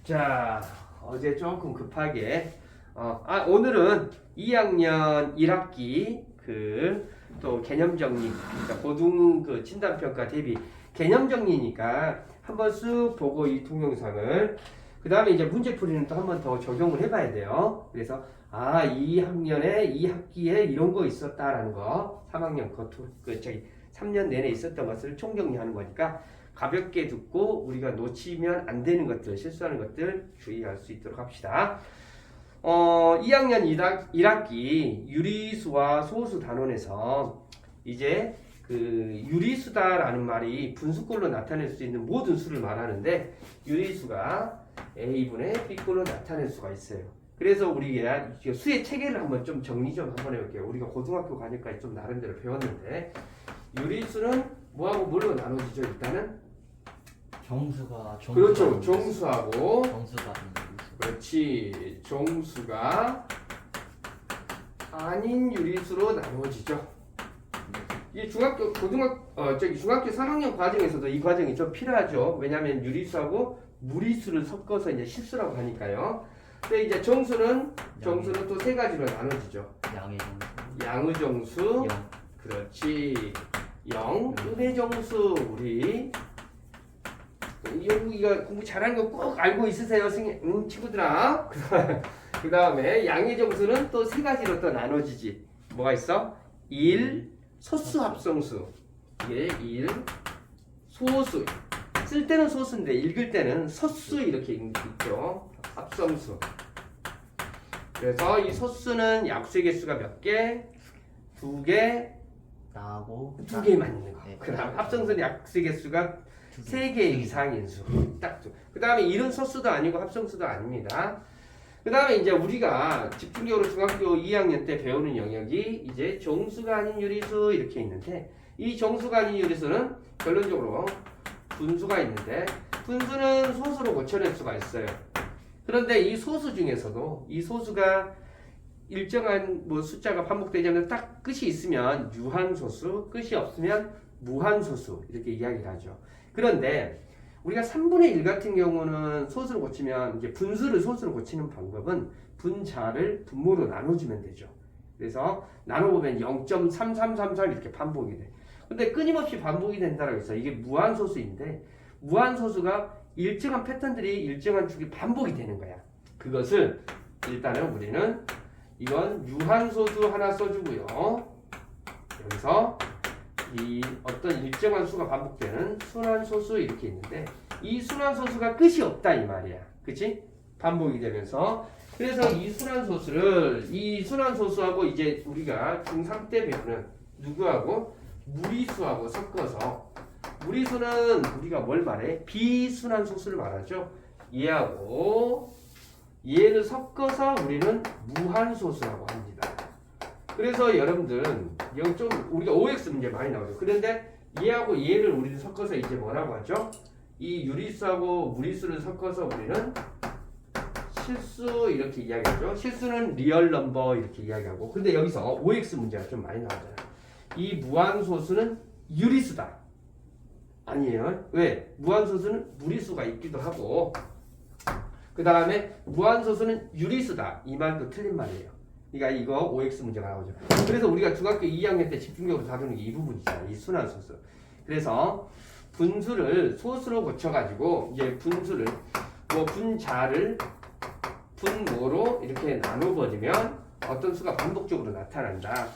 자, 어제 조금 급하게 오늘은 2학년 1학기 또 개념 정리, 그러니까 고등 진단평가 대비 개념 정리니까 한번 쓱 보고 이 동영상을 그 다음에 이제 문제풀이는 또 한 번 더 적용을 해봐야 돼요. 그래서 2학년에 2학기에 이런 거 있었다라는 거 3학년 3년 내내 있었던 것을 총정리하는 거니까 가볍게 듣고 우리가 놓치면 안 되는 것들, 실수하는 것들 주의할 수 있도록 합시다. 2학년 1학기 유리수와 소수 단원에서 이제 유리수다라는 말이 분수꼴로 나타낼 수 있는 모든 수를 말하는데 유리수가 A분의 B꼴로 나타낼 수가 있어요. 그래서 우리가 수의 체계를 한번 좀 정리 좀 한번 해볼게요. 우리가 고등학교 가니까 좀 나름대로 배웠는데 유리수는 뭐하고 뭘로 나눠지죠? 일단은 정수가 그렇죠. 정수하고 정수가 그렇지. 정수가 아닌 유리수로 나눠지죠. 이 중학교 3학년 과정에서도 이 과정이 좀 필요하죠. 왜냐하면 유리수하고 무리수를 섞어서 이제 실수라고 하니까요. 근데 이제 정수는 또 세 가지로 나눠지죠. 양의 정수, 양의 정수, 영. 그렇지. 은의 정수. 우리 여기가 공부 잘하는 거 꼭 알고 있으세요, 친구들아. 그 다음에 양의 정수는 또 세 가지로 또 나눠지지. 뭐가 있어? 1, 소수 합성수. 이게 1, 소수. 쓸 때는 소수인데 읽을 때는 소수 이렇게 읽죠. 합성수. 그래서 이 소수는 약수의 개수가 몇 개? 2개, 나하고 2개만 있는 거. 네. 그 다음 합성수는 약수의 개수가 3개 이상인 수. 딱 두. 그 다음에 1은 소수도 아니고 합성수도 아닙니다. 그 다음에 이제 우리가 집중적으로 중학교 2학년 때 배우는 영역이 이제 정수가 아닌 유리수 이렇게 있는데 이 정수가 아닌 유리수는 결론적으로 분수가 있는데 분수는 소수로 고쳐낼 수가 있어요. 그런데 이 소수 중에서도 이 소수가 일정한 숫자가 반복되지 않는 딱 끝이 있으면 유한소수, 끝이 없으면 무한소수 이렇게 이야기를 하죠. 그런데 우리가 3분의 1 같은 경우는 소수를 고치면 이제 분수를 소수로 고치는 방법은 분자를 분모로 나눠주면 되죠. 그래서 나눠보면 0.3333 이렇게 반복이 돼. 근데 끊임없이 반복이 된다고 해서 이게 무한소수인데 무한소수가 일정한 패턴들이 일정한 축이 반복이 되는 거야. 그것을 일단은 우리는 이건 유한소수 하나 써주고요. 여기서 이 어떤 일정한 수가 반복되는 순환소수 이렇게 있는데 이 순환소수가 끝이 없다 이 말이야. 그치? 반복이 되면서 그래서 이 순환소수하고 이제 우리가 중3 때 배우는 누구하고? 무리수하고 섞어서 무리수는 우리가 뭘 말해? 비순환소수를 말하죠. 얘하고 얘를 섞어서 우리는 무한소수라고 합니다. 그래서 여러분들은 좀 우리가 OX 문제 많이 나오죠. 그런데 얘하고 얘를 우리는 섞어서 이제 뭐라고 하죠? 이 유리수하고 무리수를 섞어서 우리는 실수 이렇게 이야기하죠. 실수는 리얼 넘버 이렇게 이야기하고 근데 여기서 OX 문제가 좀 많이 나오잖아요. 이 무한소수는 유리수다. 아니에요. 왜? 무한소수는 무리수가 있기도 하고 그 다음에 무한소수는 유리수다. 이 말도 틀린 말이에요. 그러니까 이거 OX 문제가 나오죠. 그래서 우리가 중학교 2학년 때 집중적으로 다루는 게 이 부분이잖아요. 이 순환소수. 그래서 분수를 소수로 고쳐가지고 이제 분수를 분자를 분모로 이렇게 나눠버리면 어떤 수가 반복적으로 나타난다.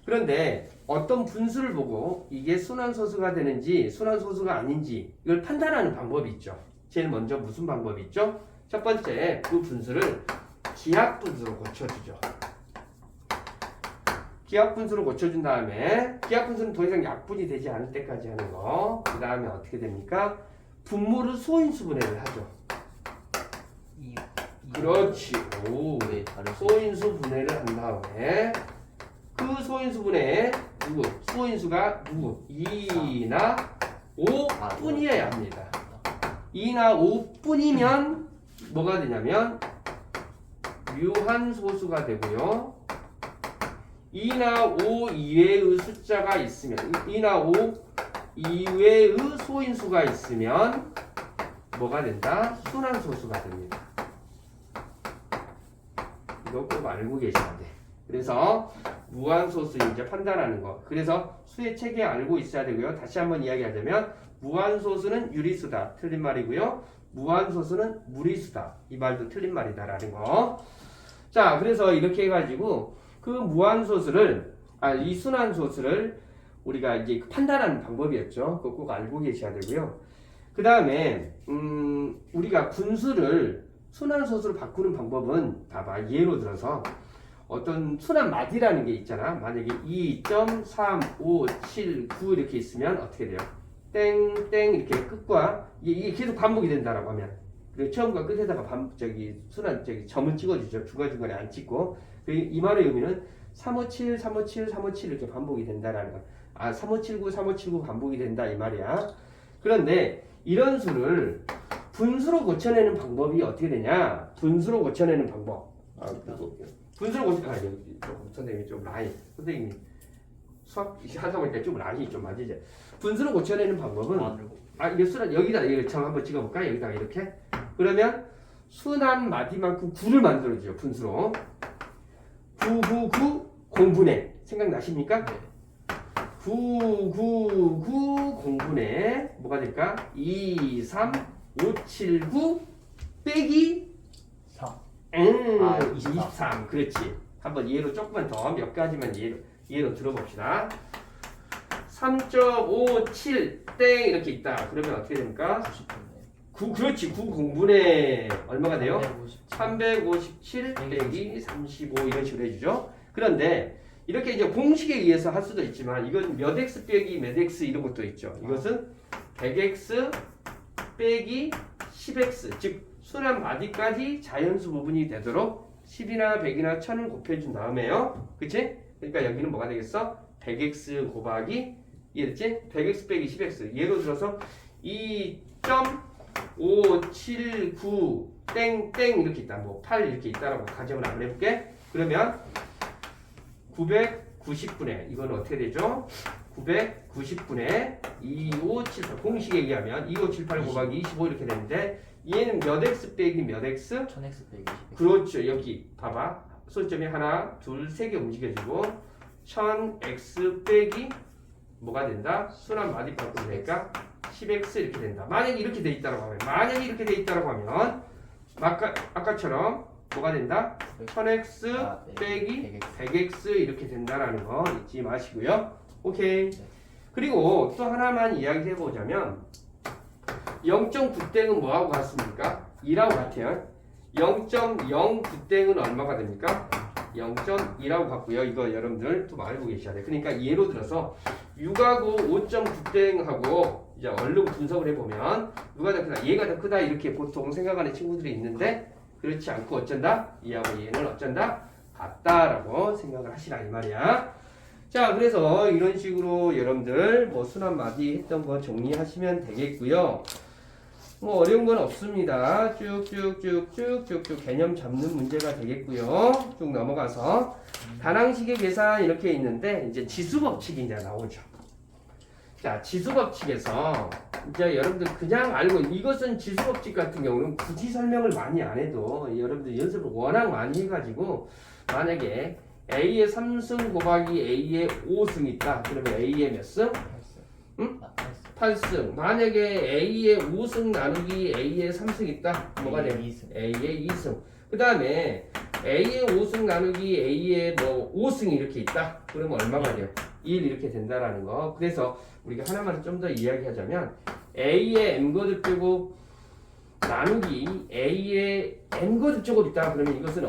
그런데 어떤 분수를 보고 이게 순환소수가 되는지 순환소수가 아닌지 이걸 판단하는 방법이 있죠. 제일 먼저 무슨 방법이 있죠? 첫 번째 그 분수를 기하분수로 고쳐주죠. 기하분수로 고쳐준 다음에 기하분수는 더 이상 약분이 되지 않을 때까지 하는 거. 그 다음에 어떻게 됩니까? 분모를 소인수분해를 하죠. 그렇지. 소인수 분해를 한 다음에 그 소인수 분해 소인수가 2나 5뿐이어야 합니다. 2나 5뿐이면 뭐가 되냐면 유한소수가 되고요. 2나 5 이외의 숫자가 있으면 2나 5 이외의 소인수가 있으면 뭐가 된다? 순환소수가 됩니다. 이거 꼭 알고 계셔야 돼. 그래서 무한소수 이제 판단하는 거. 그래서 수의 체계 알고 있어야 되고요. 다시 한번 이야기하자면 무한소수는 유리수다. 틀린 말이고요. 무한소수는 무리수다. 이 말도 틀린 말이다라는 거. 자, 그래서 이렇게 해가지고 그 무한소수를 이 순환소수를 우리가 이제 판단하는 방법이었죠. 그거 꼭 알고 계셔야 되고요. 그 다음에 우리가 분수를 순환소수로 바꾸는 방법은 봐봐. 예로 들어서 어떤 순환마디라는 게 있잖아. 만약에 2.3579 이렇게 있으면 어떻게 돼요? 땡땡 이렇게 끝과 이게 계속 반복이 된다라고 하면 그리고 처음과 끝에다가 점은 찍어주죠. 중간중간에 안 찍고 이 말의 의미는 357, 357, 357 이렇게 반복이 된다라는 거. 3579, 3579 반복이 된다 이 말이야. 그런데 이런 수를 분수로 고쳐내는 방법이 어떻게 되냐? 분수로 고쳐내는 방법. 분수로 선생님이 좀 라인. 선생님이 수학 하다 보니까 좀 라인이 좀 맞으죠. 분수로 고쳐내는 방법은 이게 수란 여기다 이거 점 한번 찍어볼까? 여기다가 이렇게. 그러면 순한 마디만큼 9를 만들어주죠. 분수로. 9, 9, 9 공분해. 생각나십니까? 네. 9, 9, 9 공분해 뭐가 될까? 2, 3, 5, 7, 9 빼기 3. 23. 그렇지. 한번 예로 조금만 더 몇 가지만 예로 들어봅시다. 3.57 땡 이렇게 있다. 그러면 어떻게 됩니까? 9 그렇지. 9 공분의 얼마가 돼요? 357 빼기 35 이런 식으로 해주죠. 그런데 이렇게 이제 공식에 의해서 할 수도 있지만 이건 몇 x 빼기 몇 x 이런 것도 있죠. 이것은 100x 빼기 10x 즉 순환 마디까지 자연수 부분이 되도록 10이나 100이나 1000을 곱해준 다음에요. 그치? 그러니까 여기는 뭐가 되겠어? 100x 곱하기 이해됐지? 100x 빼기 10x 예로 들어서 2.579 땡땡 이렇게 있다. 뭐 8 이렇게 있다라고 가정을 한번 해볼게. 그러면 990분의 이건 어떻게 되죠? 990분의 2578 공식에 의하면 2578 곱하기 25 이렇게 되는데 얘는 몇 x 빼기 몇 x? 1000x 빼기 10x. 그렇죠. 여기 봐봐. 소점이 하나, 둘, 세 개 움직여주고 1000x 빼기 뭐가 된다? 순환 마디 바꾸면 되니까 10x 이렇게 된다. 만약에 이렇게 돼 있다라고 하면 아까처럼 뭐가 된다? 1000x 빼기 100x 이렇게 된다라는 거 잊지 마시고요. 오케이. 그리고 또 하나만 이야기해 보자면 0.9땡은 뭐하고 같습니까? 2라고 같아요. 0.09땡은 얼마가 됩니까? 0.2라고 같고요. 이거 여러분들 좀 알고 계셔야 돼요. 그러니까 예로 들어서 6하고 5.9땡하고 이제 얼른 분석을 해보면 누가 더 크다? 얘가 더 크다 이렇게 보통 생각하는 친구들이 있는데 그렇지 않고 어쩐다? 얘하고 얘는 어쩐다? 같다라고 생각을 하시라 이 말이야. 자, 그래서 이런 식으로 여러분들 뭐 순환 마디 했던 거 정리하시면 되겠고요. 뭐 어려운 건 없습니다. 쭉쭉쭉쭉쭉쭉 개념 잡는 문제가 되겠고요. 쭉 넘어가서 다항식의 계산 이렇게 있는데 이제 지수법칙이 이제 나오죠. 자, 지수법칙에서 이제 여러분들 그냥 알고 이것은 지수법칙 같은 경우는 굳이 설명을 많이 안 해도 여러분들 연습을 워낙 많이 해가지고 만약에 A의 3승 곱하기 A의 5승 있다. 그러면 A의 몇 승? 8승. 만약에 A의 5승 나누기 A의 3승 있다. 뭐가 돼? A의 2승. 그 다음에 A의 5승 나누기 A의 뭐 5승이 이렇게 있다. 그러면 얼마가 돼요? 1 이렇게 된다라는 거. 그래서 우리가 하나만 좀 더 이야기하자면 A의 m거듭 제곱 나누기 A의 n거듭 제곱 있다. 그러면 이것은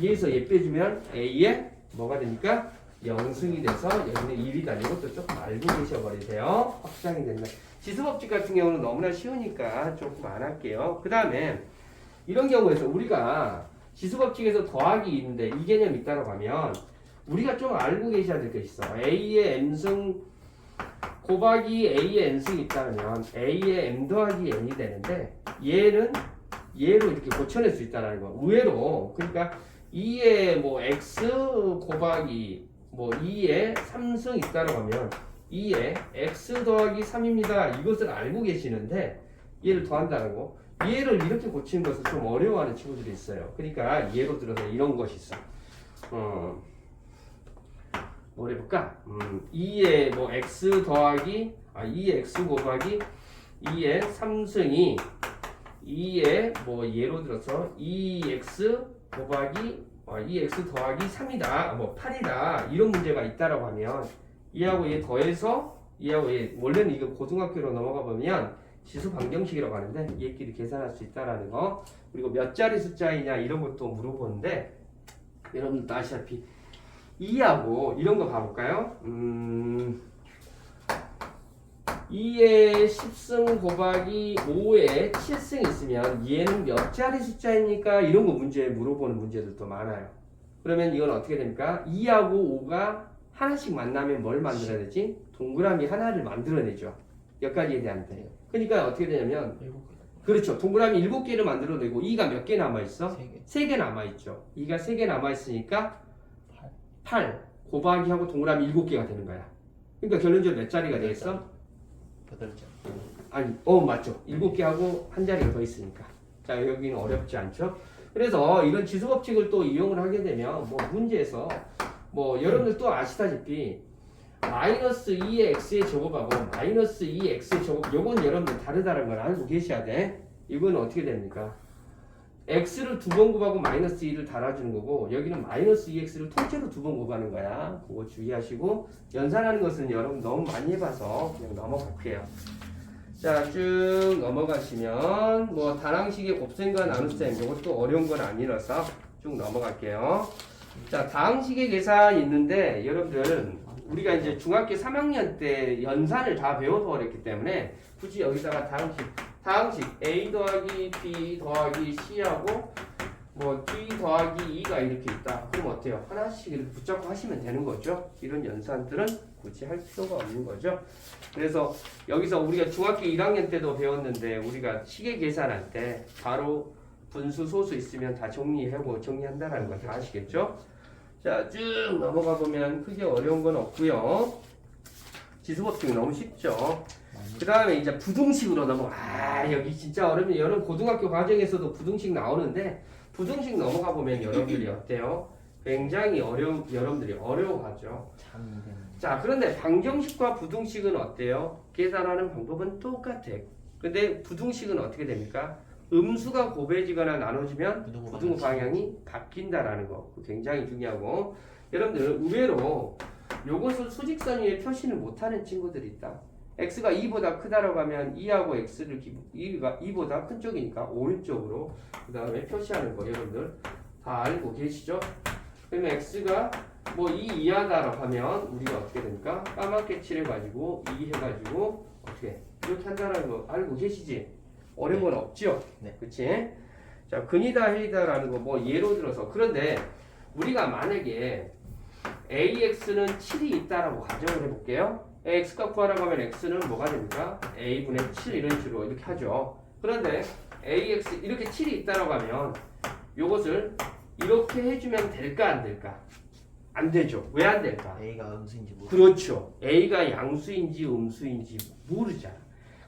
얘에서 얘 빼주면 A의 뭐가 됩니까? 0승이 돼서 여기는 1이다. 이것도 조금 알고 계셔버리세요. 확장이 된다. 지수법칙 같은 경우는 너무나 쉬우니까 조금 안 할게요. 그 다음에 이런 경우에서 우리가 지수법칙에서 더하기 있는데 이 개념 있다고 하면 우리가 좀 알고 계셔야 될 게 있어. A의 m승 곱하기 A의 n승이 있다면 A의 m 더하기 n이 되는데 얘는 얘로 이렇게 고쳐낼 수 있다는 거. 의외로 그러니까 2의 뭐 x 곱하기 뭐 2의 3승 있다고 하면 2의 x 더하기 3입니다. 이것을 알고 계시는데 얘를 더한다는 거. 얘를 이렇게 고치는 것을 좀 어려워하는 친구들이 있어요. 그러니까 예로 들어서 이런 것이 있어. 뭘 해볼까? 2의 뭐 x 더하기 2의 x 곱하기 2의 3승이 2의 뭐 예로 들어서 2x 곱하기 2x 더하기 3이다. 뭐 8이다. 이런 문제가 있다라고 하면 얘하고 얘 더해서 얘하고 얘 원래는 이거 고등학교로 넘어가 보면 지수 방정식이라고 하는데 얘끼리 계산할 수 있다라는 거. 그리고 몇 자리 숫자이냐 이런 것도 물어보는데 여러분들도 아시다시피 2하고 이런 거 봐볼까요? 2의 10승 곱하기 5의 7승 있으면 얘는 몇 자리 숫자입니까? 이런 거 문제 물어보는 문제들도 많아요. 그러면 이건 어떻게 됩니까? 2하고 5가 하나씩 만나면 뭘 만들어야 되지? 동그라미 하나를 만들어내죠. 여기까지에 대한데. 그러니까 어떻게 되냐면 7개. 그렇죠. 동그라미 7개를 만들어내고 2가 몇 개 남아있어? 3개. 3개 남아있죠. 2가 3개 남아있으니까 8 곱하기 하고 동그라미 7개가 되는 거야. 그러니까 결론적으로 몇 자리가 되겠어? 8자. 아니, 맞죠. 7개 하고 한 자리가 더 있으니까. 자, 여기는 어렵지 않죠? 그래서 이런 지수법칙을 또 이용을 하게 되면 뭐 문제에서 뭐 여러분들 또 아시다시피 마이너스 2의 x의 제곱하고 마이너스 2의 x의 제곱 요건 여러분들 다르다는 걸 알고 계셔야 돼. 이건 어떻게 됩니까? x를 두 번 곱하고 마이너스 2를 달아주는 거고 여기는 마이너스 2x를 통째로 두 번 곱하는 거야. 그거 주의하시고 연산하는 것은 여러분 너무 많이 해봐서 그냥 넘어갈게요. 자, 쭉 넘어가시면 뭐 다항식의 곱셈과 나눗셈 이것도 어려운 건 아니라서 쭉 넘어갈게요. 자, 다항식의 계산 있는데 여러분들 우리가 이제 중학교 3학년 때 연산을 다 배워서 그랬기 때문에 굳이 여기다가 다항식 a 더하기 b 더하기 c하고 뭐 d 더하기 2가 이렇게 있다. 그럼 어때요? 하나씩 이렇게 붙잡고 하시면 되는 거죠. 이런 연산들은 굳이 할 필요가 없는 거죠. 그래서 여기서 우리가 중학교 1학년 때도 배웠는데 우리가 시계 계산할 때 바로 분수 소수 있으면 다 정리하고 정리한다는 거 다 아시겠죠? 자, 쭉 넘어가 보면 크게 어려운 건 없고요. 지수법칙이 너무 쉽죠. 그 다음에 이제 부등식으로 넘어가. 여기 진짜 어려면 여러분 고등학교 과정에서도 부등식 나오는데 부등식 넘어가 보면 여러분들이 어때요? 굉장히 여러분들이 어려워하죠. 자, 그런데 방정식과 부등식은 어때요? 계산하는 방법은 똑같아. 근데 부등식은 어떻게 됩니까? 음수가 곱해지거나 나눠지면 부등 방향이 바뀐다라는 거 굉장히 중요하고 여러분들 의외로 요것을 수직선 위에 표시를 못하는 친구들이 있다. x가 2보다 크다라고 하면 2하고 x를 2보다 큰 쪽이니까 오른쪽으로 그 다음에 표시하는 거 여러분들 다 알고 계시죠? 그러면 x가 뭐 2 이하다라고 하면 우리가 어떻게 됩니까? 까맣게 칠해가지고 2 해가지고 어떻게 이렇게 한다는 거 알고 계시지? 어려운 건 없죠? 네. 그치? 자, 근이다 해이다라는 거 뭐 예로 들어서 그런데 우리가 만약에 AX는 7이 있다라고 가정을 해볼게요. X값 구하라고 하면 X는 뭐가 됩니까? A분의 7 이런 식으로 이렇게 하죠. 그런데 AX 이렇게 7이 있다라고 하면 요것을 이렇게 해주면 될까 안 될까? 안 되죠. 왜 안 될까? A가 음수인지 모르. 그렇죠. A가 양수인지 음수인지 모르잖아.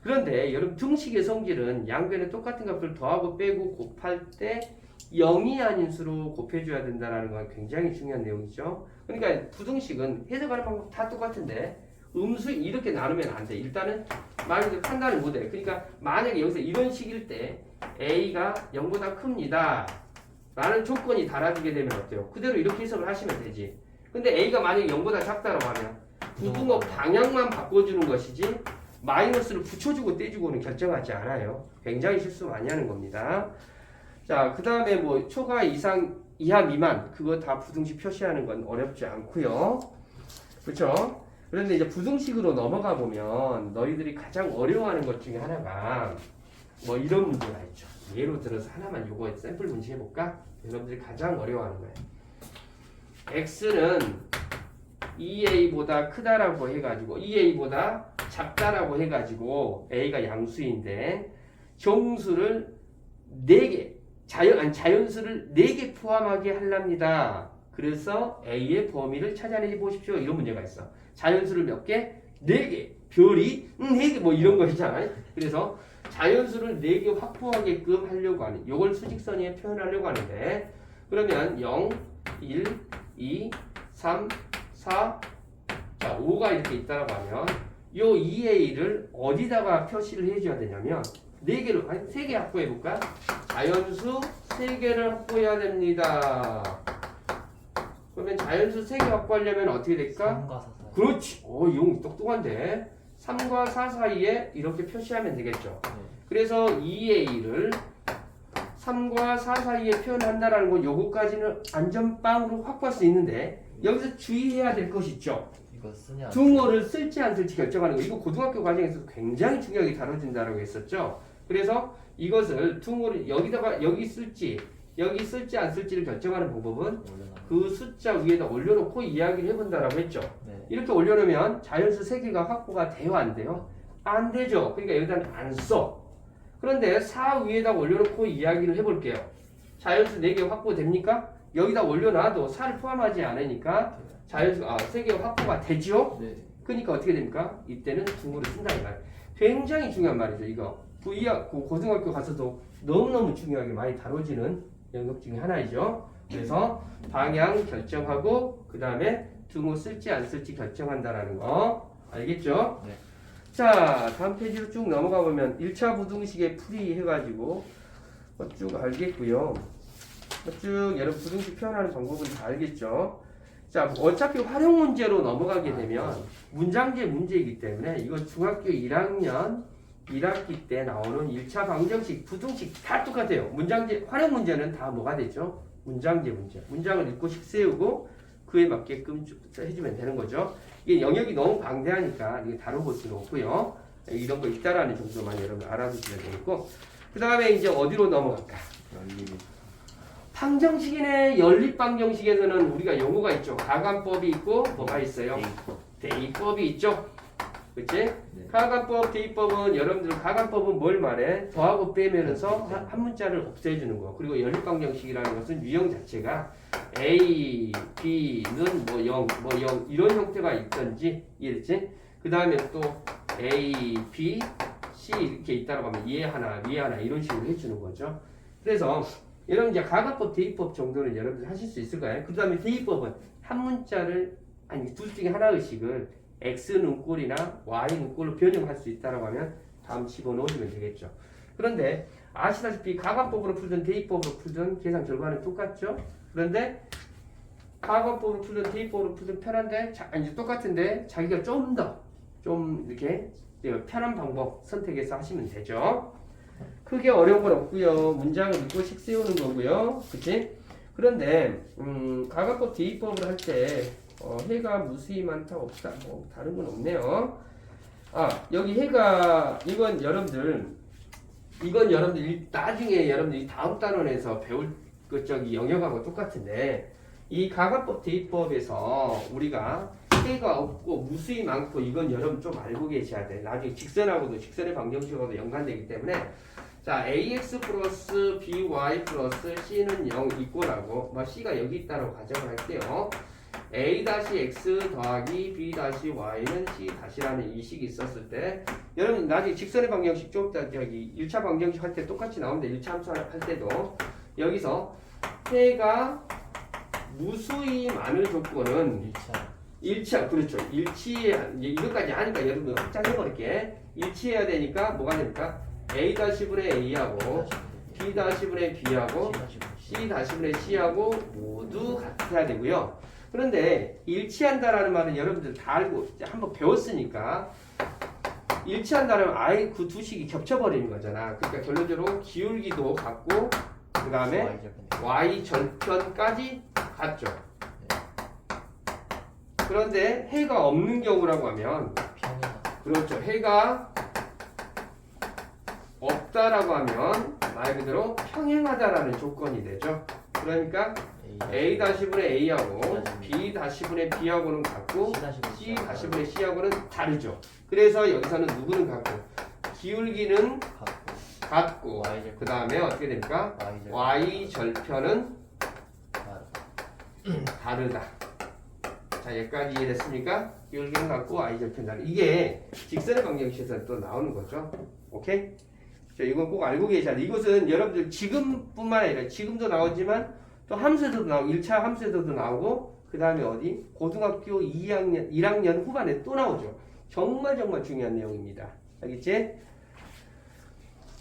그런데 여러분 등식의 성질은 양변에 똑같은 값을 더하고 빼고 곱할 때 0이 아닌 수로 곱해줘야 된다는 건 굉장히 중요한 내용이죠. 그러니까 부등식은 해석하는 방법 다 똑같은데 음수 이렇게 나누면 안 돼. 일단은 말 그대로 판단을 못 해. 그러니까 만약에 여기서 이런 식일 때 A가 0보다 큽니다 라는 조건이 달아지게 되면 어때요? 그대로 이렇게 해석을 하시면 되지. 근데 A가 만약에 0보다 작다고 하면 부등호 방향만 바꿔주는 것이지 마이너스를 붙여주고 떼주고는 결정하지 않아요. 굉장히 실수 많이 하는 겁니다. 자, 그 다음에 뭐 초과 이상 이하 미만 그거 다 부등식 표시하는 건 어렵지 않고요. 그렇죠? 그런데 이제 부등식으로 넘어가 보면 너희들이 가장 어려워하는 것 중에 하나가 뭐 이런 문제가 있죠. 예로 들어서 하나만 요거 샘플 문제 해볼까? 여러분들이 가장 어려워하는 거예요. x는 2a보다 크다라고 해가지고 2a보다 작다라고 해가지고 a가 양수인데 정수를 4개 자연수를 4개 포함하게 하랍니다. 그래서 a의 범위를 찾아내 보십시오. 이런 문제가 있어. 자연수를 몇 개? 4개. 별이 4개 뭐 이런 거 있잖아요. 그래서 자연수를 4개 확보하게끔 하려고 하는 요걸 수직선에 표현하려고 하는데 그러면 0, 1, 2, 3, 4 자, 5가 이렇게 있다라고 하면 요 2a를 어디다가 표시를 해줘야 되냐면 4개로 아니 3개 확보해 볼까? 자연수 3개를 확보해야 됩니다. 그러면 자연수 3개 확보하려면 어떻게 될까? 3과 4 사이. 그렇지. 이 형 똑똑한데 3과 4 사이에 이렇게 표시하면 되겠죠. 네. 그래서 2a를 3과 4 사이에 표현한다라는 건 요거까지는 안전빵으로 확보할 수 있는데 여기서 주의해야 될 것이 있죠. 이거 쓰냐? 둥어를 쓸지 안 쓸지 결정하는 거. 이거 고등학교 과정에서 굉장히 중요하게 다뤄진다라고 했었죠. 그래서 이것을 둥어를 여기다가 여기 쓸지 안 쓸지를 결정하는 방법은 올려놔. 그 숫자 위에다 올려놓고 이야기를 해본다라고 했죠. 네. 이렇게 올려놓으면 자연수 3개가 확보가 돼요, 안 돼요? 안 되죠. 그러니까 여기다 안 써. 그런데 4 위에다 올려놓고 이야기를 해볼게요. 자연수 4개 확보됩니까? 여기다 올려놔도 4를 포함하지 않으니까 자연수 3개가 확보가 되죠. 네. 그러니까 어떻게 됩니까? 이때는 중국어를 쓴다 이 말. 굉장히 중요한 말이죠. 이거 고등학교 가서도 너무너무 중요하게 많이 다뤄지는 영역 중에 하나이죠. 그래서 방향 결정하고 그 다음에 등호 쓸지 안 쓸지 결정한다라는 거 알겠죠? 네. 자 다음 페이지로 쭉 넘어가 보면 1차 부등식의 풀이 해가지고 쭉 알겠고요. 쭉 여러분 부등식 표현하는 방법은 다 알겠죠? 자 어차피 활용 문제로 넘어가게 되면 문장제 문제이기 때문에 이건 중학교 1학년 1학기 때 나오는 1차 방정식, 부등식 다 똑같아요. 문장제, 활용 문제는 다 뭐가 되죠? 문장제 문제. 문장을 읽고 식 세우고 그에 맞게끔 해주면 되는 거죠. 이게 영역이 너무 방대하니까 이게 다뤄볼 수는 없고요. 이런 거 있다라는 정도만 여러분 알아두시면 되겠고. 그 다음에 이제 어디로 넘어갈까? 방정식이네. 연립방정식에서는 우리가 용어가 있죠. 가관법이 있고 뭐가 있어요? 대입법이 있죠. 그치? 네. 가관법, 대입법은 여러분들 가관법은 뭘 말해? 더하고 빼면서 한 문자를 없애주는 거. 그리고 연립방정식이라는 것은 유형 자체가 A, B는 뭐 0, 뭐 0 이런 형태가 있던지 이해됐지? 그 다음에 또 A, B, C 이렇게 있다고 하면 얘 하나, 얘 하나 이런 식으로 해주는 거죠. 그래서 여러분 이제 가관법, 대입법 정도는 여러분들 하실 수 있을 거예요. 그 다음에 대입법은 한 문자를 아니 둘 중에 하나의식을 X 눈꼴이나 Y 눈꼴로 변형할 수 있다고 하면 다음 집어넣으시면 되겠죠. 그런데 아시다시피 가관법으로 풀든 대입법으로 풀든 계산 결과는 똑같죠. 그런데 가관법으로 풀든 대입법으로 풀든 편한데 이제 똑같은데 자기가 좀 이렇게 편한 방법 선택해서 하시면 되죠. 크게 어려운 건 없고요. 문장을 읽고 식 세우는 거고요. 그치? 그런데 가관법 대입법을 할 때 해가 무수히 많다 없다 뭐 다른 건 없네요. 여기 해가 이건 여러분들 나중에 여러분들이 다음 단원에서 배울 그 저기 영역하고 똑같은데 이 가관법 대입법에서 우리가 해가 없고 무수히 많고 이건 여러분 좀 알고 계셔야 돼. 나중에 직선하고도 직선의 방정식하고도 연관되기 때문에 자 ax 플러스 by 플러스 c는 0 이꼴하고 c가 여기 있다고 가정을 할게요. a-x 더하기 b-y는 c-라는 이 식이 있었을 때 여러분 나중에 직선의 방정식 좀 이따 저기 1차 방정식 할 때 똑같이 나오는데 1차 함수 할 때도 여기서 해가 무수히 많은 조건은 1차 그렇죠. 이것까지 하니까 여러분 확장해버릴게. 일치해야 되니까 뭐가 됩니까? a-분의 a하고 b-분의 b하고 c-분의 c하고 모두 같아야 되고요. 그런데 일치한다라는 말은 여러분들 다 알고 한번 배웠으니까 일치한다는 아예 그 두 식이 겹쳐버리는 거잖아. 그러니까 결론적으로 기울기도 같고 그 다음에 y 절편까지 같죠. 그런데 해가 없는 경우라고 하면 그렇죠. 해가 없다라고 하면 말 그대로 평행하다라는 조건이 되죠. 그러니까 a-분의 a하고 b-분의 b하고는 같고 c-분의 c하고는 다르죠. 그래서 여기서는 누구는 같고 기울기는 같고 그 다음에 어떻게 됩니까? y-절편은 다르다. 자 여기까지 이해됐습니까? 기울기는 같고 y-절편 다르다. 이게 직선의 방정식에서 또 나오는 거죠. 오케이? 이건 꼭 알고 계셔야 돼. 이것은 여러분들 지금뿐만 아니라 지금도 나오지만 또 함수에서도 나오고 1차 함수에서도 나오고 그 다음에 어디? 고등학교 2학년, 1학년 후반에 또 나오죠. 정말 중요한 내용입니다. 알겠지?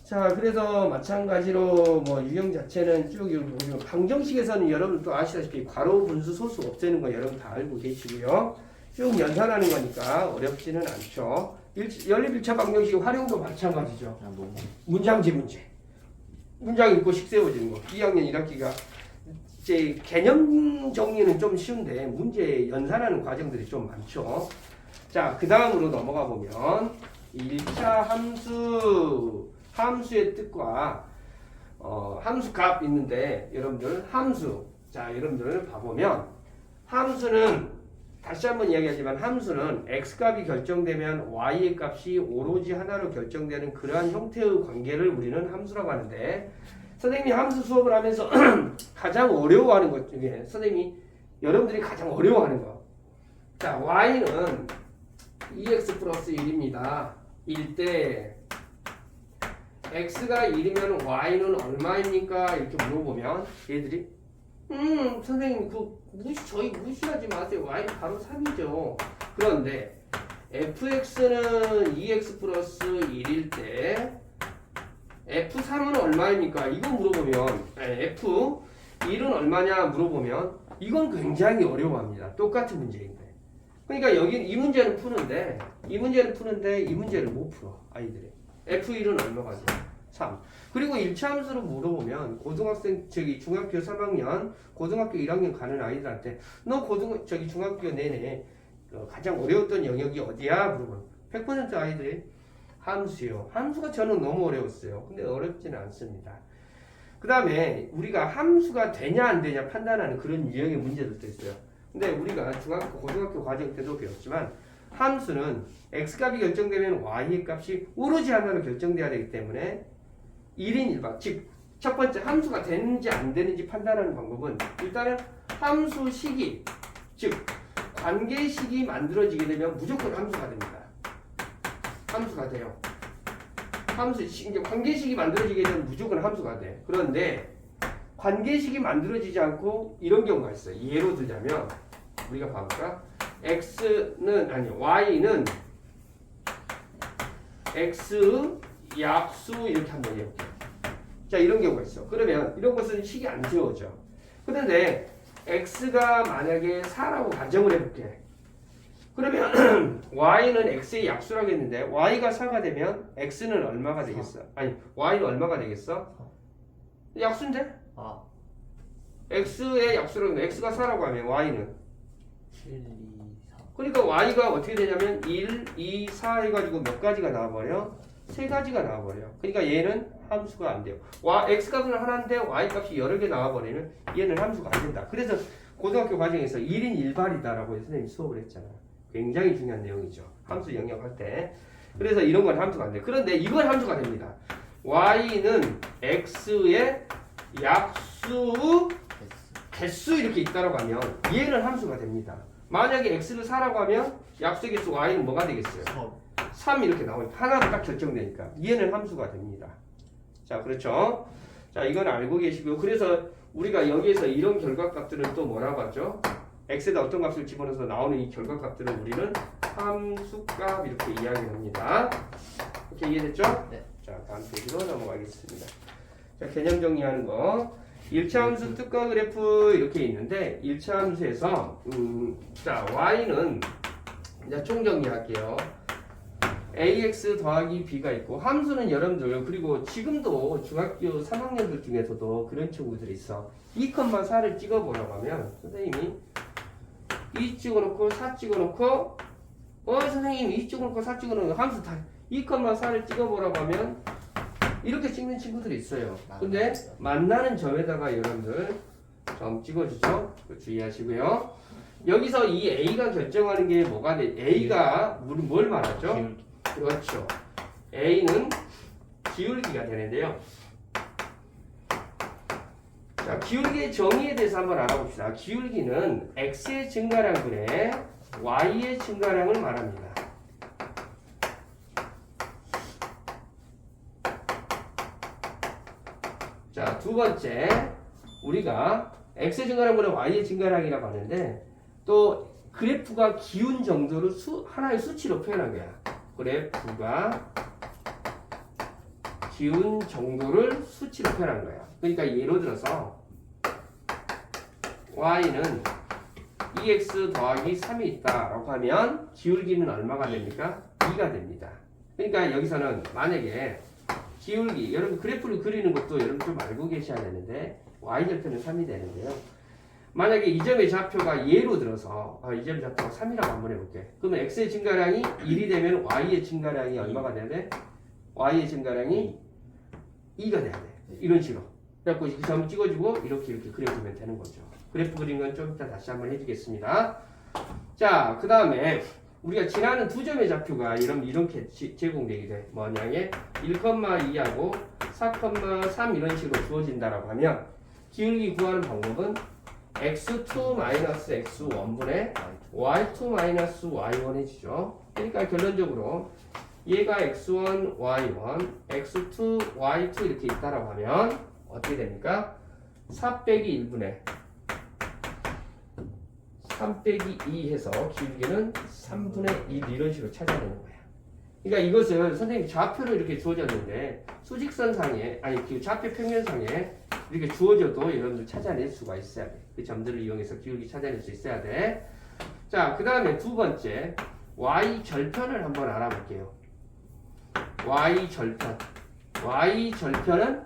자, 그래서 마찬가지로 뭐 유형 자체는 쭉 이렇게 보시면 방정식에서는 여러분 또 아시다시피 괄호 분수 소수 없애는 거 여러분 다 알고 계시고요. 쭉 연산하는 거니까 어렵지는 않죠. 연립 1차 방정식 활용도 마찬가지죠. 문장지 문제. 문장 읽고 식 세워지는 거. 2학년 1학기가 이제 개념 정리는 좀 쉬운데 문제 연산하는 과정들이 좀 많죠. 자, 그 다음으로 넘어가 보면 1차 함수의 뜻과 함수 값 있는데 여러분들 함수. 자, 여러분들 봐보면 함수는 다시 한번 이야기하지만 함수는 x값이 결정되면 y의 값이 오로지 하나로 결정되는 그러한 형태의 관계를 우리는 함수라고 하는데 선생님이 함수 수업을 하면서 가장 어려워하는 것 중에 선생님이 여러분들이 가장 어려워하는 거. 자, y는 2x 플러스 1입니다. 1대 x가 1이면 y는 얼마입니까? 이렇게 물어보면 얘들이 선생님 저희 무시하지 마세요. y는 바로 3이죠. 그런데 fx는 2x 플러스 1일 때 F3은 얼마입니까? 이거 물어보면 F1은 얼마냐 물어보면 이건 굉장히 어려워합니다. 똑같은 문제인데. 그러니까 여기 이 문제는 푸는데 이 문제를 못 풀어 아이들이. F1은 얼마가 돼? 3. 그리고 1차 함수로 물어보면 중학교 3학년, 고등학교 1학년 가는 아이들한테 너 중학교 내내 가장 어려웠던 영역이 어디야? 물어보면 100% 아이들이 함수요. 함수가 저는 너무 어려웠어요. 근데 어렵지는 않습니다. 그 다음에 우리가 함수가 되냐 안 되냐 판단하는 그런 유형의 문제들도 있어요. 근데 우리가 중학교, 고등학교 과정 때도 배웠지만 함수는 x값이 결정되면 y의 값이 오로지 하나로 결정돼야 되기 때문에 1인 1박 즉 첫 번째 함수가 되는지 안 되는지 판단하는 방법은 일단은 함수 식이 즉 관계식이 만들어지게 되면 무조건 함수가 됩니다. 함수가 돼요. 이제 관계식이 만들어지게 되면 무조건 함수가 돼. 그런데 관계식이 만들어지지 않고 이런 경우가 있어요. 예로 들자면 우리가 봐볼까? y는 x 약수 이렇게 한번 해볼게요. 자, 이런 경우가 있어. 그러면 이런 것은 식이 안 지워져. 그런데 x가 만약에 4라고 가정을 해볼게. 그러면 y는 x의 약수라고 했는데 y가 4가 되면 x는 얼마가 되겠어? 아니 y는 얼마가 되겠어? 약수인데? x의 약수라고 했는데 x가 4라고 하면 y는 7, 2, 3. 그러니까 y가 어떻게 되냐면 1, 2, 4 해가지고 몇 가지가 나와버려? 3가지가 나와버려. 그러니까 얘는 함수가 안 돼요. x값은 하나인데 y값이 여러 개 나와버리면 얘는 함수가 안 된다. 그래서 고등학교 과정에서 1인 1발이다라고 선생님이 수업을 했잖아요. 굉장히 중요한 내용이죠. 함수 영역할 때. 그래서 이런 건 함수가 안 돼. 그런데 이건 함수가 됩니다. y는 x의 약수 개수 이렇게 있다라고 하면 얘는 함수가 됩니다. 만약에 x를 4라고 하면 약수의 개수 y는 뭐가 되겠어요? 3 이렇게 나오니까 하나로 딱 결정되니까 얘는 함수가 됩니다. 자, 그렇죠? 자, 이건 알고 계시고요. 그래서 우리가 여기에서 이런 결과값들을 또 뭐라고 하죠? x에다 어떤 값을 집어넣어서 나오는 이 결과값들을 우리는 함수값 이렇게 이야기합니다. 이렇게 이해됐죠? 네. 자, 다음 페이지로 넘어가겠습니다. 자, 개념 정리하는 거. 1차 함수 뜻과 그래프 이렇게 있는데 1차 함수에서 자, y는 이제 총 정리할게요. ax 더하기 b가 있고 함수는 여러분들 그리고 지금도 중학교 3학년들 중에서도 그런 친구들이 있어. 2,4를 찍어보라고 하면 선생님이 2 찍어놓고 4 찍어놓고 선생님 2 찍어놓고 4 찍어놓고 함수 다 2,4를 찍어보라고 하면 이렇게 찍는 친구들이 있어요. 근데 만나는 점에다가 여러분들 점 찍어주죠. 주의하시고요. 여기서 이 a가 결정하는 게 뭐가 돼? a가 뭘 말하죠? 그렇죠. a는 기울기가 되는데요. 자, 기울기의 정의에 대해서 한번 알아봅시다. 기울기는 x의 증가량분의 y의 증가량을 말합니다. 자, 두 번째 우리가 x의 증가량보다 y의 증가량이라고 하는데 또 그래프가 기운 정도를 하나의 수치로 표현한 거야. 그래프가 기운 정도를 수치로 표현한 거야. 그러니까 예로 들어서 y는 2x 더하기 3이 있다라고 하면 기울기는 얼마가 됩니까? 2가 됩니다. 그러니까 여기서는 만약에 기울기, 여러분 그래프를 그리는 것도 여러분 좀 알고 계셔야 되는데 y절편은 3이 되는데요. 만약에 이 점의 좌표가 예로 들어서 이 점의 좌표가 3이라고 한번 해볼게. 그러면 x의 증가량이 1이 되면 y의 증가량이 얼마가 돼야 돼? y의 증가량이 2가 돼야 돼. 이런 식으로. 그래갖고 이 점 찍어주고 이렇게 그려주면 되는 거죠. 그래프 그린 건 좀 이따 다시 한번 해주겠습니다. 자, 그 다음에 우리가 지나는 두 점의 좌표가 이렇게 제공되게 돼. 뭐냐면 1,2하고 4,3 이런 식으로 주어진다라고 하면 기울기 구하는 방법은 x2-x1분의 y2-y1 해주죠. 그러니까 결론적으로 얘가 x1, y1, x2, y2 이렇게 있다라고 하면 어떻게 됩니까? 4 빼기 1분의 3 빼기 2 해서 기울기는 3분의 1 이런 식으로 찾아내는 거야. 그러니까 이것을 선생님이 좌표로 이렇게 주어졌는데 수직선상에 아니 그 좌표 평면상에 이렇게 주어져도 여러분들 찾아낼 수가 있어야 돼. 그 점들을 이용해서 기울기 찾아낼 수 있어야 돼. 자, 그 다음에 두 번째 y 절편을 한번 알아볼게요. y 절편. y 절편은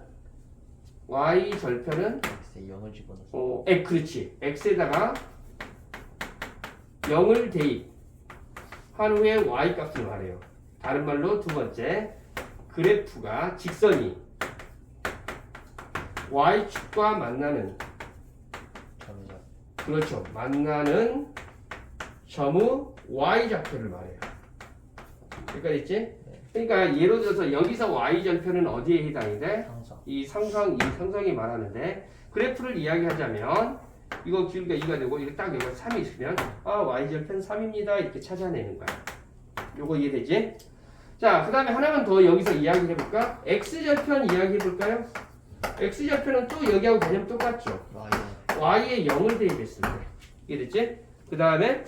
x에 0을 집어넣어서 그렇지. x에다가 0을 대입한 후에 y 값을 말해요. 다른 말로 두 번째 그래프가 직선이 y축과 만나는 점이죠. 그렇죠. 만나는 점의 y좌표를 말해요. 여기까지 있지? 그러니까 예로 들어서 여기서 y절편은 어디에 해당이 돼? 상성. 이 상성이 말하는데 그래프를 이야기하자면 이거 기울기가 2가 되고 이거 딱 여기가 3이 있으면 y절편 3입니다 이렇게 찾아내는 거야. 요거 이해되지? 자, 그 다음에 하나만 더 여기서 이야기해볼까? x절편 이야기해볼까요? x절편은 또 여기하고 개념 똑같죠? y에 0을 대입했을 때 이해됐지? 그 다음에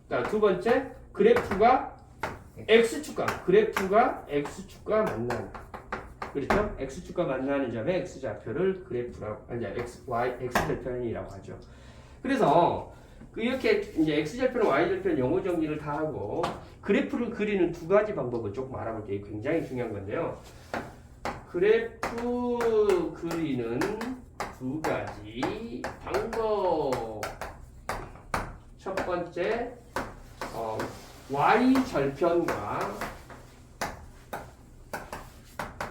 자, 두 번째 그래프가 x축과 만나는 그렇죠? x축과 만나는 점의 x좌표를 그래프라고 아니 x절편이라고 하죠. 그래서 이렇게 이제 x절편, y절편 용어 정리를 다 하고 그래프를 그리는 두 가지 방법을 조금 알아볼게요. 굉장히 중요한 건데요. 그래프 그리는 두 가지 방법. 첫 번째 y절편과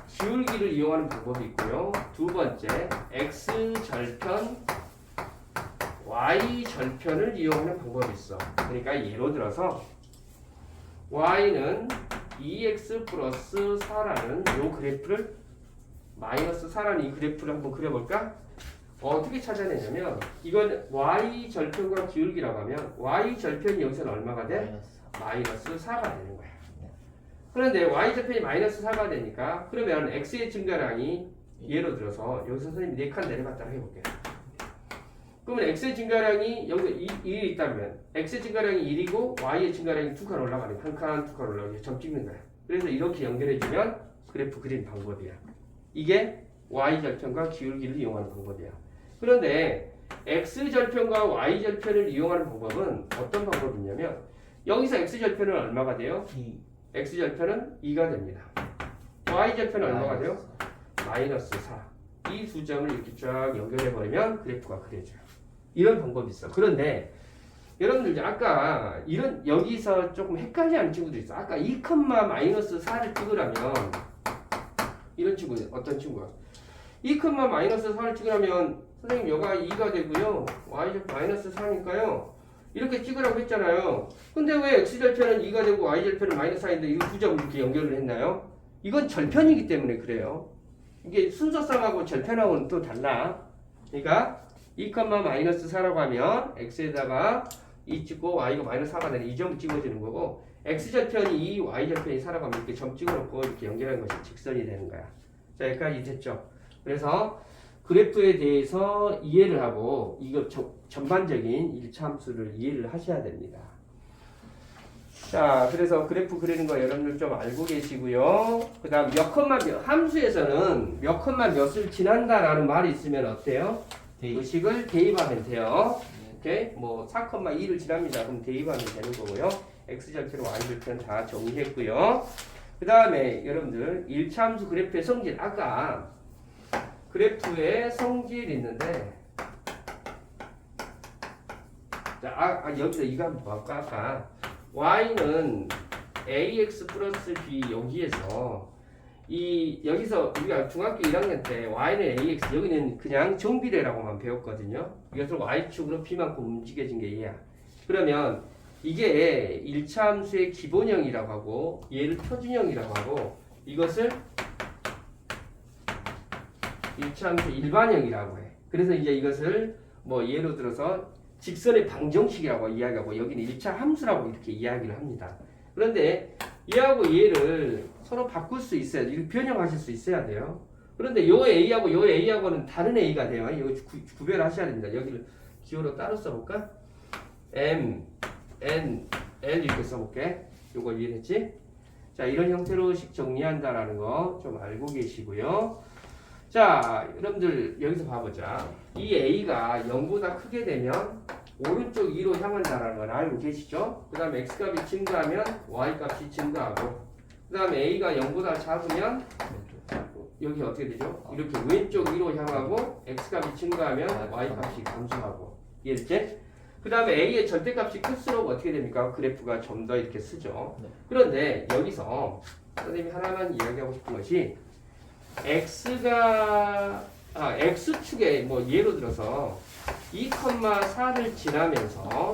기울기를 이용하는 방법이 있고요. 두 번째 x절편, y절편을 이용하는 방법이 있어. 그러니까 예로 들어서 y는 2x 플러스 4라는 이 그래프를 마이너스 4라는 이 그래프를 한번 그려볼까? 어떻게 찾아내냐면 이건 y절편과 기울기라고 하면 y절편이 여기서는 얼마가 돼? 마이너스 4가 되는 거야. 그런데 y절편이 마이너스 4가 되니까 그러면 x의 증가량이 예로 들어서 여기서 선생님이 4칸 내려갔다고 해볼게요. 그러면 x의 증가량이 여기 1이 있다면 x의 증가량이 1이고 y의 증가량이 2칸 올라가는 한 칸, 2칸 올라가는 점 찍는 거야. 그래서 이렇게 연결해주면 그래프 그린 방법이야. 이게 y절편과 기울기를 이용하는 방법이야. 그런데 x절편과 y절편을 이용하는 방법은 어떤 방법이냐면 여기서 x절편은 얼마가 돼요? x절편은 2가 됩니다. y절편은 얼마가 돼요? 마이너스 4. 이 두 점을 이렇게 쫙 연결해버리면 그래프가 그려져요. 이런 방법이 있어. 그런데 여러분들 아까 여기서 조금 헷갈려하는 친구들이 있어. 아까 2, 마이너스 4를 찍으라면 이런 친구 어떤 친구야? 2, 마이너스 4를 찍으라면 선생님 여가 2가 되고요. y절편 마이너스 4니까요. 이렇게 찍으라고 했잖아요. 근데 왜 x절편은 2가 되고 y절편은 마이너스 4인데 이 두 점을 이렇게 연결을 했나요? 이건 절편이기 때문에 그래요. 이게 순서쌍하고 절편하고는 또 달라. 그러니까 2, 마이너스 4라고 하면 x에다가 2 찍고 y가 마이너스 4가 되는 이 점을 찍어주는 거고 x절편이 2, y절편이 4라고 하면 이렇게 점 찍어놓고 이렇게 연결한 것이 직선이 되는 거야. 자, 여기까지 됐죠. 그래서 그래프에 대해서 이해를 하고 이거 전반적인 일차함수를 이해를 하셔야 됩니다. 자, 그래서 그래프 그리는 거 여러분들 좀 알고 계시고요. 그 다음 몇 컴마 몇, 함수에서는 몇 컴마 몇을 지난다라는 말이 있으면 어때요? 대입. 의식을 대입하면 돼요. 오케이? 뭐 4,2를 지납니다. 그럼 대입하면 되는 거고요. x절표로 y절표는 다 정리했고요. 그 다음에 여러분들 1차 함수 그래프의 성질, 아까 그래프의 성질이 있는데, 자, 여기서 이거 한번 볼까? 아까 y는 ax 플러스 b 여기에서 여기서 우리가 중학교 1학년 때 y는 ax, 여기는 그냥 정비례라고만 배웠거든요. 이것을 y축으로 b만큼 움직여진 게 얘야. 그러면 이게 1차 함수의 기본형이라고 하고 얘를 표준형이라고 하고 이것을 1차 함수 일반형이라고 해. 그래서 이제 이것을 뭐 예로 들어서 직선의 방정식이라고 이야기하고 여기는 1차 함수라고 이렇게 이야기를 합니다. 그런데 얘하고 얘를 서로 바꿀 수 있어야 돼요. 변형하실 수 있어야 돼요. 그런데 요 A하고 요 A하고는 다른 A가 돼요. 이거 구별하셔야 됩니다. 여기를 기호로 따로 써볼까? M, N, L 이렇게 써볼게. 요거 이해했지? 자, 이런 형태로 식 정리한다라는 거 좀 알고 계시고요. 자, 여러분들 여기서 봐보자. 이 A가 0보다 크게 되면 오른쪽 2로 향한다는 걸 알고 계시죠? 그 다음에 X값이 증가하면 Y값이 증가하고 그 다음에 A가 0보다 작으면 여기 어떻게 되죠? 이렇게 왼쪽 2로 향하고 X값이 증가하면 Y값이 감소하고 이해됐지? 그 다음에 A의 절대값이 클수록 어떻게 됩니까? 그래프가 좀 더 이렇게 쓰죠. 그런데 여기서 선생님이 하나만 이야기하고 싶은 것이 X축에 뭐 예로 들어서 2,4를 지나면서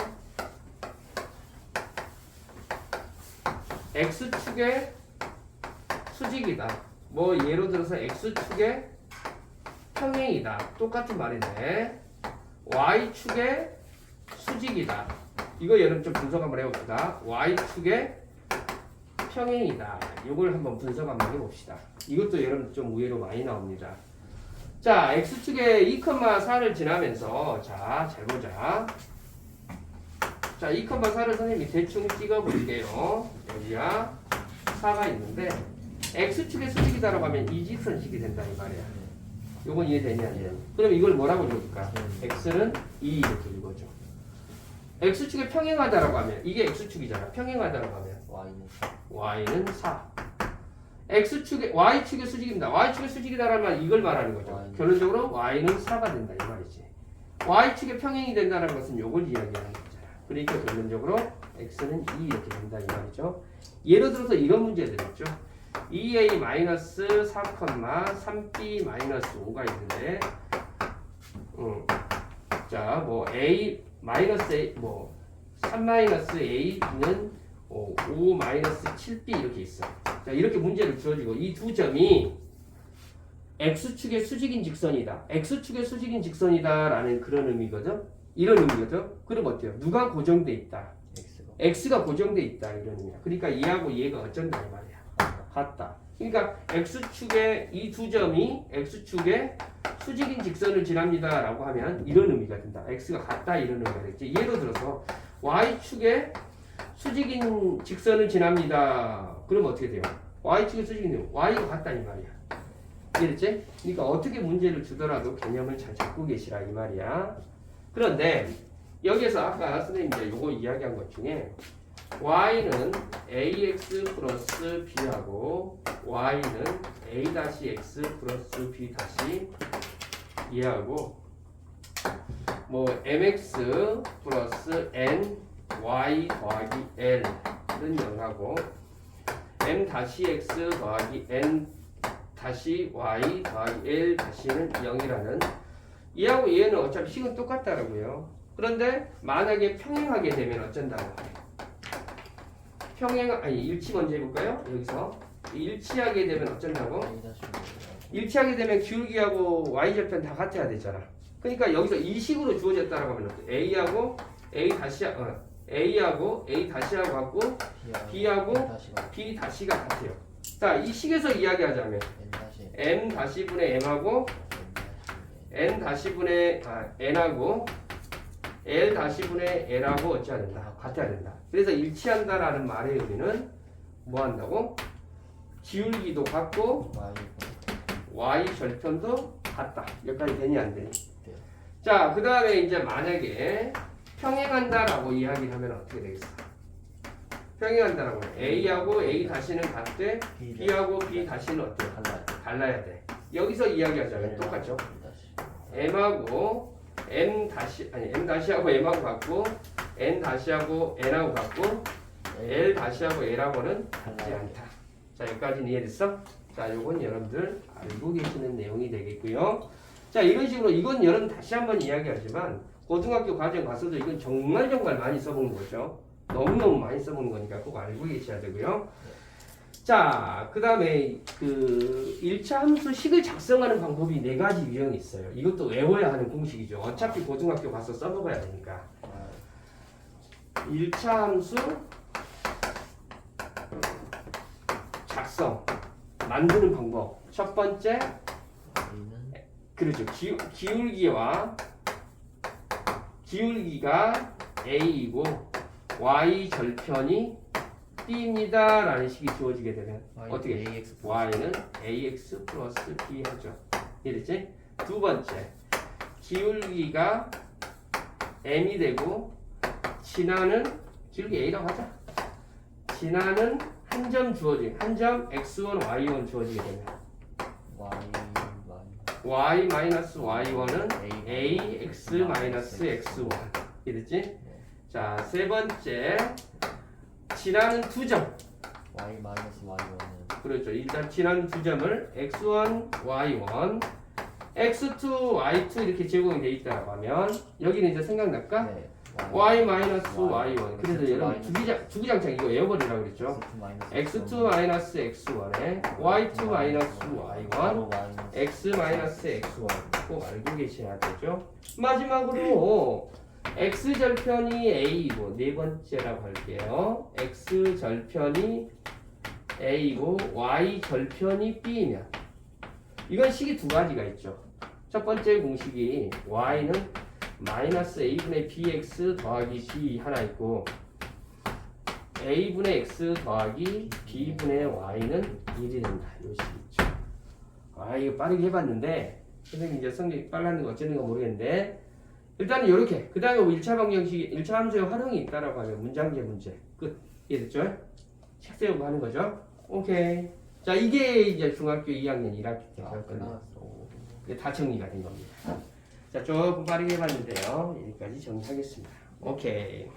X축의 수직이다. 뭐 예로 들어서 X축의 평행이다. 똑같은 말인데 Y축의 수직이다. 이거 여러분 좀 분석 한번 해봅시다. Y축의 평행이다. 이걸 한번 분석 한번 해봅시다. 이것도 여러분 좀 의외로 많이 나옵니다. 자, X축에 2,4를 지나면서 자, 잘 보자. 자, 2,4를 선생님이 대충 찍어볼게요. 여기야 4가 있는데 X축의 수직이다라고 하면 이직선식이 된다 이 말이야. 요건 이해되냐? 그럼 이걸 뭐라고 적을까? X는 2 이렇게 읽어줘. X축에 평행하다라고 하면 이게 X축이잖아. 평행하다라고 하면 Y는 4. X축의 Y축의 수직입니다. Y축의 수직이다라면 이걸 말하는 거죠. 결론적으로 Y는 4가 된다 이 말이지. Y축의 평행이 된다는 것은 요걸 이야기하는 거잖아. 그러니까 결론적으로 X는 2 이렇게 된다 이 말이죠. 예를 들어서 이런 문제들 있죠. 2a-4,3b-5가 있는데 자, 뭐 a A 뭐 3-a는 5-7b 이렇게 있어. 자, 이렇게 문제를 주어지고 이 두 점이 X축의 수직인 직선이다. X축의 수직인 직선이다라는 그런 의미거든. 이런 의미거든. 그럼 어때요? 누가 고정돼 있다? X가 고정돼 있다 이런 의미야. 그러니까 얘하고 얘가 어쩐다 이 말이야. 같다. 그러니까 X축의 이 두 점이 X축의 수직인 직선을 지납니다라고 하면 이런 의미가 된다. X가 같다 이런 의미가 되겠지. 예를 들어서 Y축의 수직인 직선을 지납니다. 그럼 어떻게 돼요? Y축의 수직인 Y가 같다 이 말이야. 이해됐지? 그러니까 어떻게 문제를 주더라도 개념을 잘 잡고 계시라 이 말이야. 그런데 여기에서 아까 선생님이 요거 이야기한 것 중에 Y는 AX 플러스 B하고 Y는 A-X 플러스 B 다시 얘하고 뭐 MX 플러스 N Y 더하기 L은 0하고 M 다시 X 더하기 N 다시 Y 더하기 L 다시는 0이라는 얘하고 얘는 어차피 식은 똑같다라고요. 그런데 만약에 평행하게 되면 어쩐다고? 일치 먼저 해볼까요? 여기서 일치하게 되면 어쩐다고? 일치하게 되면 기울기하고 y절편 다 같아야 되잖아. 그러니까 여기서 이 식으로 주어졌다라고 하면 A하고 A 다시하고 같고 B하고 B 다시가 같아요. 자, 이 식에서 이야기하자면 N 다시 n 다시 분의 m하고 n 다시 분의 n하고 l 다시 분의 l하고 어찌해야 된다? 같아야 된다. 그래서 일치한다라는 말의 의미는 뭐 한다고? 기울기도 같고 y 절편도 같다. 여기까지 되니 안 되니? 네. 자, 그 다음에 이제 만약에 평행한다라고 이야기를 하면 어떻게 되겠어? 평행한다라고 해. A하고 A 다시는 같대. B하고 B 다시는 어때? 달라요. 달라야 돼. 여기서 이야기하자면 똑같죠. M하고 M 다시 M 다시하고 M하고 같고 N 다시하고 N하고 같고 L 다시하고 L하고는 같지 않다. 자, 여기까지는 이해됐어? 자, 요건 여러분들 알고 계시는 내용이 되겠고요. 자, 이런 식으로 이건 여러분 다시 한번 이야기하지만 고등학교 과정 가서도 이건 정말 많이 써본 거죠. 너무너무 많이 써본 거니까 꼭 알고 계셔야 되고요. 자, 그 다음에 그 1차 함수 식을 작성하는 방법이 4가지 유형이 있어요. 이것도 외워야 하는 공식이죠. 어차피 고등학교 가서 써먹어야 되니까. 1차 함수 작성 만드는 방법. 첫 번째, 그렇죠. 기울기가 A이고 Y 절편이 B입니다 라는 식이 주어지게 되면 어떻게 Y는 AX 플러스 B 하죠. 이해됐지? 두 번째, 기울기가 M이 되고 진화는 기울기 A라고 하자. 진화는 한 점 주어지게, 한 점 X1, Y1 주어지게 되면 Y-Y1은 AX-X1 이해됐지? 자, 세 번째, 진화는 2점. Y-Y1은 그렇죠. 일단 진화는 2점을 X1, Y1, X2, Y2 이렇게 제공이 돼 있다고 하면 여기는 이제 생각날까? 네. Y-Y1. 그래서 여러분 주기장창 이거 외워버리라고 그랬죠. X2-X1에 Y2-Y1, X-X1 꼭 알고 계셔야 되죠. 마지막으로 X절편이 A이고 네 번째라고 할게요. X절편이 A이고 Y절편이 B이면 이건 식이 두 가지가 있죠. 첫 번째 공식이 Y는 마이너스 A분의 BX 더하기 B 하나 있고 A분의 X 더하기 B분의 Y는 1이 된다. 이 식이 있죠. 이거 빠르게 해봤는데 선생님 이제 성적이 빨랐는 거 어쩌는 거 모르겠는데 일단은 이렇게 그 다음에 1차 방정식이 1차 함수의 활용이 있다라고 하면 문장제 문제 끝. 이해됐죠? 책 세우고 하는 거죠. 오케이. 자, 이게 이제 중학교 2학년 1학기 때 할 건데 이게 다 정리가 된 겁니다. 자, 조금 빠르게 해봤는데요. 여기까지 정리하겠습니다. 오케이.